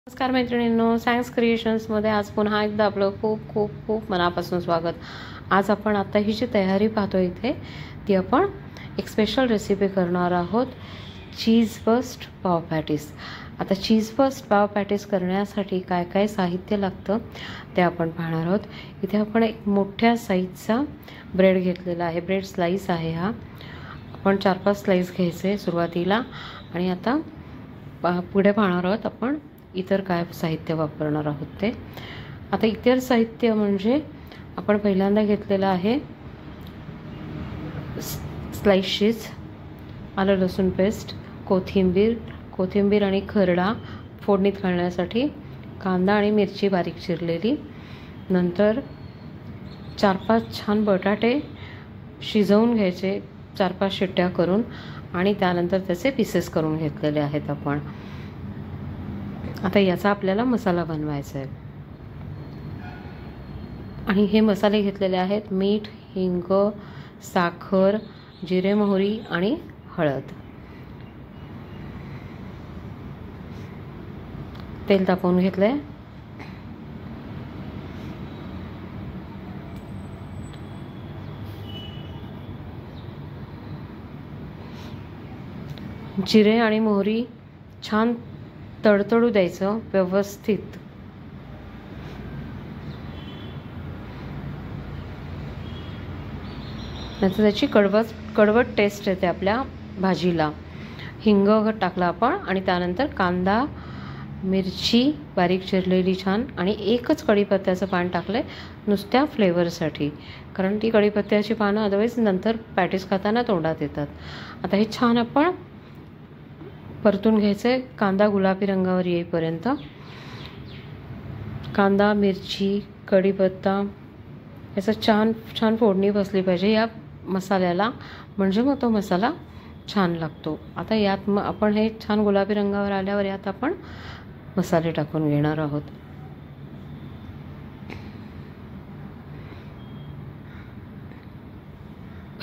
नमस्कार मैत्रिणींनो, सायन्स क्रिएशन्समध्ये आज पुन्हा एकदा आपलं खूप खूप खूप मनापासून स्वागत। आज आपण आता ही जी तयारी पाहतो इथे ती आपण एक स्पेशल रेसिपी करणार आहोत, चीज बस्ट पाव पॅटीस। आता चीज बस्ट पाव पॅटीस करण्यासाठी काय काय साहित्य लागतं ते आपण पाहणार आहोत। इथे आपण एक मोठ्या साईजचा ब्रेड घेतलेला आहे, ब्रेड स्लाइस आहे हा। आपण 4-5 स्लाइस घ्यायचे सुरुवातीला आणि आता पुढे पाहणार आहोत आपण इतर काय साहित्य वापरणार आहोत ते। आता इतर साहित्य म्हणजे आपण पहिल्यांदा घेतलेला आहे स्लाइस चीज, आलं लसूण पेस्ट, कोथिंबीर आणि खरडा फोडणीत घालण्यासाठी, कांदा आणि मिरची बारीक चिरलेली, नंतर 4-5 छान बटाटे शिजवून घ्यायचे 4-5 शिट्ट्या करून आणि त्यानंतर त्याचे पीसेस करून घेतलेले आहेत आपण। आता याचा आपल्याला मसाला बनवायचा आहे आणि हे मसाले घेतलेले आहेत मीठ, हिंग, साखर, जिरे मोहरी आणि हळद। तेल तापवून घेतलंय, जिरे आणि मोहरी छान तडतडू द्यायचं व्यवस्थित। नंतर त्याची कडवट टेस्ट येते आपल्या भाजीला। हिंग टाकला आपण आणि त्यानंतर कांदा, मिरची बारीक चिरलेली छान आणि एकच कढीपत्त्याचं पान टाकलंय नुसत्या फ्लेवरसाठी, कारण ती कढीपत्त्याची पानं अदरवाईज नंतर पॅटीस खाताना तोंडात येतात। आता हे छान आपण परतून घ्यायचे कांदा गुलाबी रंगावर येईपर्यंत। कांदा, मिरची, कढीपत्ता याचा छान फोडणी बसली पाहिजे या मसाल्याला, म्हणजे मग तो मसाला छान लागतो। आता यात मग आपण हे छान गुलाबी रंगावर आल्यावर यात आपण मसाले टाकून घेणार आहोत।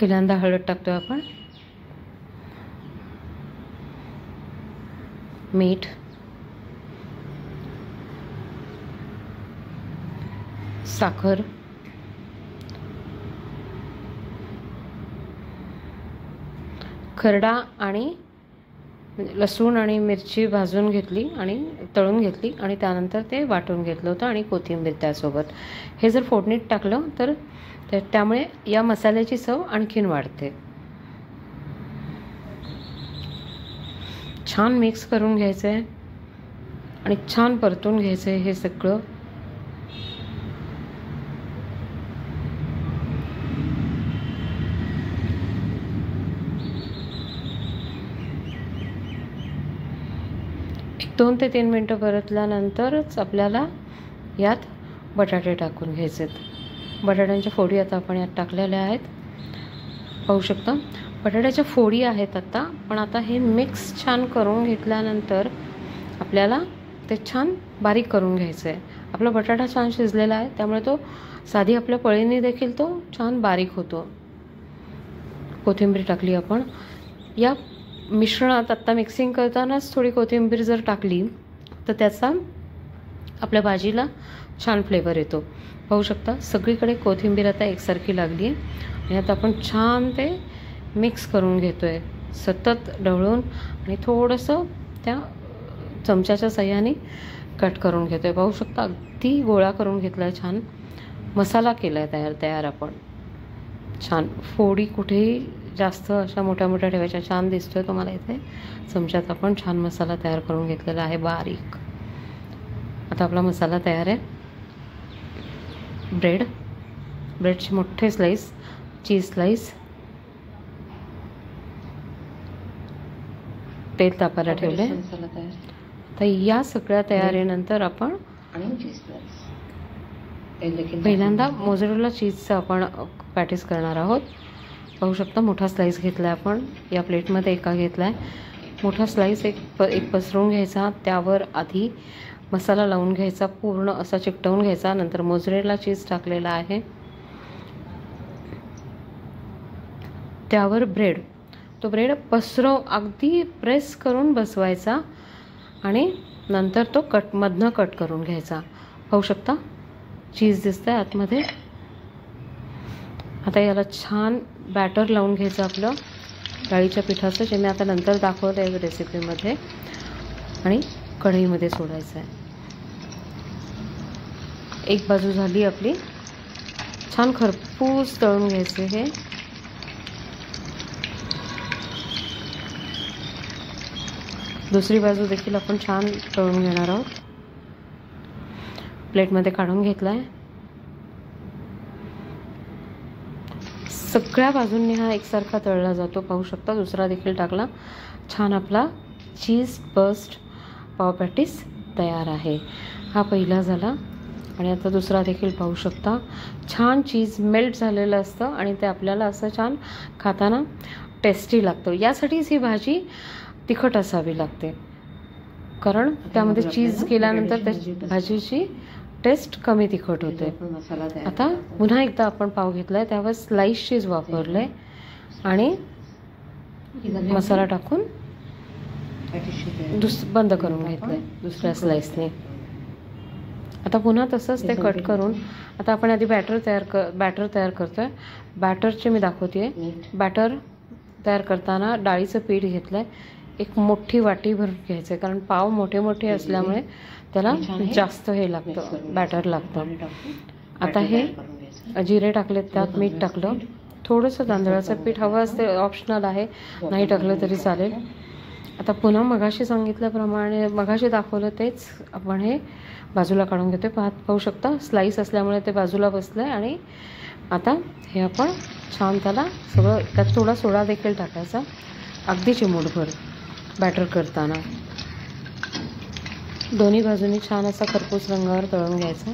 पहिल्यांदा हळद टाकतोय आपण, मीठ, साखर, खरडा आणि लसूण आणि मिरची भाजून घेतली आणि तळून घेतली आणि त्यानंतर ते वाटून घेतलं होतं आणि कोथिंबीर त्यासोबत। हे जर फोडणीत टाकलं तर त्यामुळे या मसाल्याची चव आणखीन वाढते। छान मिक्स करून घ्यायचं आहे आणि छान परतून घ्यायचं आहे हे सगळं। एक 2 ते 3 मिनटं परतल्यानंतरच आपल्याला यात बटाटे टाकून घ्यायचे। बटाट्यांच्या फोडी आता आपण यात टाकलेल्या आहेत, पाहू शकता बटाट्याच्या फोडी आहेत आता। पण आता हे मिक्स छान करून घेतल्यानंतर आपल्याला ते छान बारीक करून घ्यायचं आहे। आपला बटाटा छान शिजलेला आहे त्यामुळे तो साधी आपल्या पळीने देखील तो छान बारीक होतो। कोथिंबीर टाकली आपण या मिश्रणात। आता मिक्सिंग करतानाच थोडी कोथिंबीर जर टाकली तर त्याचा आपल्या भाजीला छान फ्लेवर येतो। पाहू शकता सगळीकडे कोथिंबीर आता एकसारखी लागली आहे आणि आता आपण छान ते मिक्स करून घेतोय सतत ढवळून आणि थोडंसं त्या चमच्याच्या साहाय्याने कट करून घेतोय। पाहू शकता अगदी गोळा करून घेतलाय, छान मसाला केलाय तयार आपण। छान फोडी कुठेही जास्त अशा मोठ्या मोठ्या ठेवायच्या, छान दिसतोय तुम्हाला इथे चमच्यात आपण छान मसाला तयार करून घेतलेला आहे बारीक। आता आपला मसाला तयार आहे। ब्रेडचे मोठे स्लाइस, चीज स्लाइस, तेल तापायला ठेवले। तर या सगळ्या तयारीनंतर आपण पहिल्यांदा मोझरेला चीजचं आपण पॅटीस करणार आहोत। पाहू शकता मोठा स्लाइस घेतला आपण या प्लेटमध्ये, एका घेतलाय मोठा स्लाइस। एक पसरवून घ्यायचा, त्यावर आधी मसाला लावून घ्यायचा, पूर्ण असा चिकटवून घ्यायचा, नंतर मोझरेला चीज टाकलेला आहे, त्यावर ब्रेड, तो ब्रेड अगदी प्रेस करून बसवायचा आणि नंतर तो मधनं कट करून घ्यायचा. पाहू शकता चीज दिसतंय आतमध्ये. आता याला छान बॅटर लावून घ्यायचं आपलं डाळीच्या पिठाचं, जे मी आता नंतर दाखवलं आहे रेसिपीमध्ये, आणि कढईमध्ये सोडायचं आहे. एक बाजू झाली आपली, छान खरपूस तळून घ्यायचे हे. दुसरी बाजू देखील आपण छान तळून घेणार आहोत. प्लेटमध्ये काढून घेतला आहे. सगळ्या बाजूंनी हा एकसारखा तळला जातो. पाहू शकता दुसरा देखील टाकला. छान आपला चीज बर्स्ट पाव पॅटीस तयार आहे. हा पहिला झाला आणि आता दुसरा देखील पाहू शकता. छान चीज मेल्ट झालेलं असतं आणि ते आपल्याला असं छान खाताना टेस्टी लागतं. यासाठीच ही भाजी तिखट असावी लागते, कारण त्यामध्ये चीज केल्यानंतर त्या भाजीची टेस्ट कमी तिखट होते. आता पुन्हा एकदा आपण पाव घेतला आहे, त्यावर स्लाइस चीज वापरलं आहे आणि मसाला टाकून बंद करून घेतलं आहे दुसऱ्या स्लाइसने. आता पुन्हा तसंच ते कट करून, आता आपण आधी बॅटर तयार करतो आहे. बॅटरचे मी दाखवते. बॅटर तयार करताना डाळीचं पीठ घेतलं आहे. एक मोठी वाटी भरून घ्यायचं आहे, कारण पाव मोठे मोठे असल्यामुळे त्याला जास्त हे लागतं, बॅटर लागतं. आता हे जिरे टाकलेत, त्यात मीठ टाकलं, थोडंसं तांदळाचं पीठ हवं असते, ऑप्शनल आहे, नाही टाकलं तरी चालेल. आता पुन्हा मगाशी सांगितल्याप्रमाणे, मगाशी दाखवलं तेच आपण हे बाजूला काढून घेतो. पाहू शकता स्लाईस असल्यामुळे ते बाजूला बसलं आहे. आणि आता हे आपण छान त्याला सगळं, त्यात थोडा सोडा देखील टाकायचा, अगदी चिमूटभर बॅटर करताना. दोन्ही बाजूनी छान असा खरपूस रंगावर तळून घ्यायचा.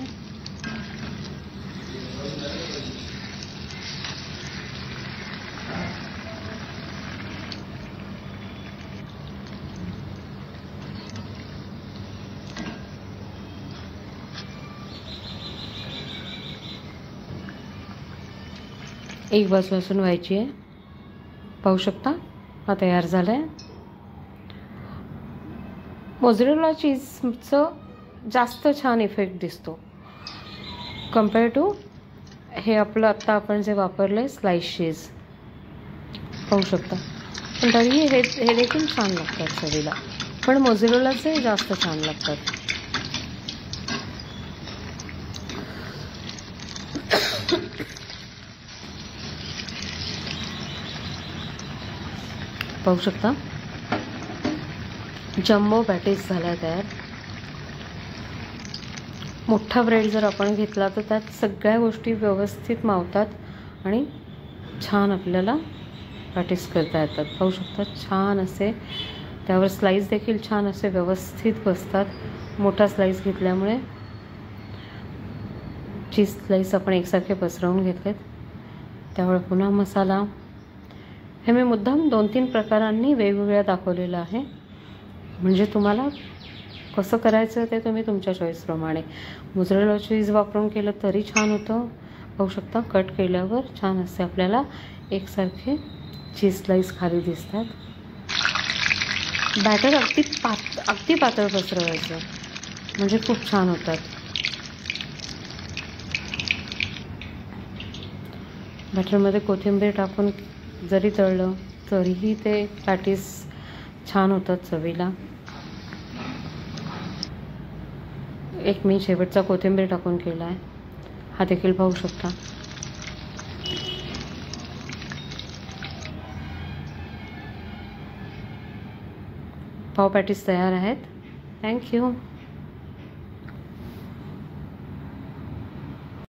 एक बाजू असून व्हायची आहे. पाहू शकता हा तयार झाला आहे. मोझरेला चीजचं जास्त छान इफेक्ट दिसतो कम्पेअर टू हे आपलं आत्ता आपण जे वापरलं आहे स्लाइस चीज. पाहू शकता, पण तरीही हे देखील छान लागतात चवीला, पण मोझरेलाचे जास्त छान लागतात. पाहू शकता जम्बो पॅटीस झाला तयार. मोठा ब्रेड जर आपण घेतला तर त्यात सगळ्या गोष्टी व्यवस्थित मावतात आणि छान आपल्याला पॅटीस करता येतात. पाहू शकता छान असे त्यावर स्लाईस देखील छान असे व्यवस्थित बसतात. मोठा स्लाईस घेतल्यामुळे चीज स्लाईस आपण एकसारखे पसरवून घेतलेत. त्यामुळे पुन्हा मसाला हे मी मुद्दाम 2-3 प्रकारांनी वेगवेगळ्या दाखवलेलं आहे, म्हणजे तुम्हाला कसं करायचं ते तुम्ही तुमच्या चॉईसप्रमाणे. मोझरेला चीज वापरून केलं तरी छान होतं. पाहू शकता कट केल्यावर छान असे आपल्याला एकसारखे चीज स्लाईस खाली दिसतात. बॅटर अगदी पातळ पसरवायचं, म्हणजे खूप छान होतात. बॅटरमध्ये कोथिंबीर टाकून जरी तळलं तरीही ते पॅटीस छान होतात चवीला. एक मी शेवटचा कोथिंबीर टाकून केला आहे, हा देखील पाहू शकता. पाव पॅटीस तयार आहेत. थँक्यू.